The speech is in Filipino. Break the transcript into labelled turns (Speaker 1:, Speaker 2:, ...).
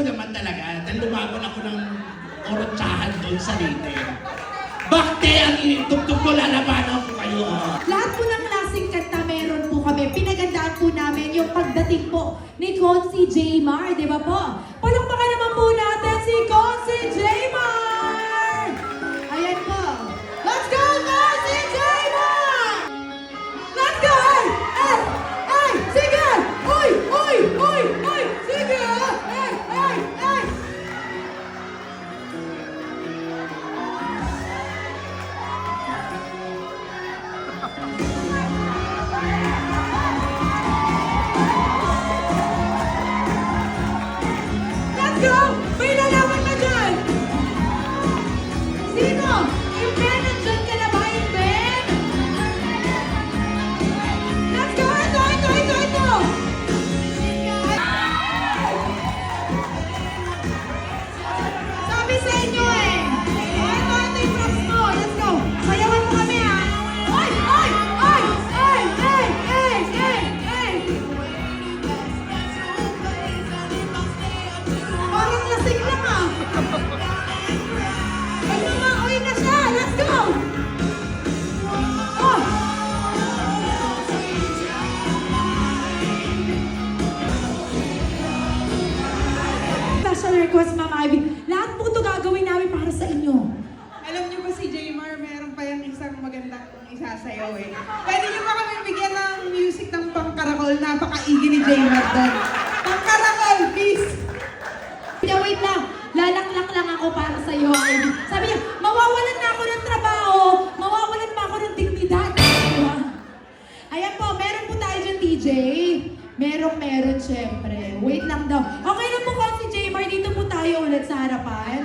Speaker 1: ko naman talaga, dahil lumaban ako ng orotsahan doon sa Leyte. Bakte ang initugtog ko, lalabanan ko kayo.
Speaker 2: Lahat po ng klaseng kanta meron po kami. Pinagandaan po namin yung pagdating po ni Consi Jmar, di ba po? Palakpakan naman po natin si Consi Jmar! Ayan po. Let's go, Consi Jmar! Let's go! Ay! Sige! Uy! Uy! Uy! Uy! Sige! Ay! Ay! Ay! Let's go! May lalaban na dyan! Sino? Imben, nandyan ka na ba, Imben? Let's go! Ito! Sabi sa inyo eh! Ito yung props mo! Let's go! Sayawan mo kami ha! Ay! Ay! Ay! Ay! Ay! Ay! Ay! Ay! Parang lasing lang ah! Ay namang na siya! Let's go! Oh! Special request, Ma'am Ivy. Lahat po ito gagawin namin para sa inyo.
Speaker 3: Alam niyo ba si Jmar, meron pa yung isang magandang isasayaw eh. Pwede niyo ba kami bigyan ng music ng pangkarakol? Napakaigi ni Jmar doon. Pangkarakol, please!
Speaker 2: Wait lang. Lalaklak lang ako para sa iyo, Ivy. Sabi niya, mawawalan na ako ng trabaho, mawawalan pa ako ng dignidad. Diba? Ayan po, meron po tayo dyan, DJ. Meron, syempre. Wait lang daw. Okay na po, si Jmar, dito po tayo ulit sa harapan.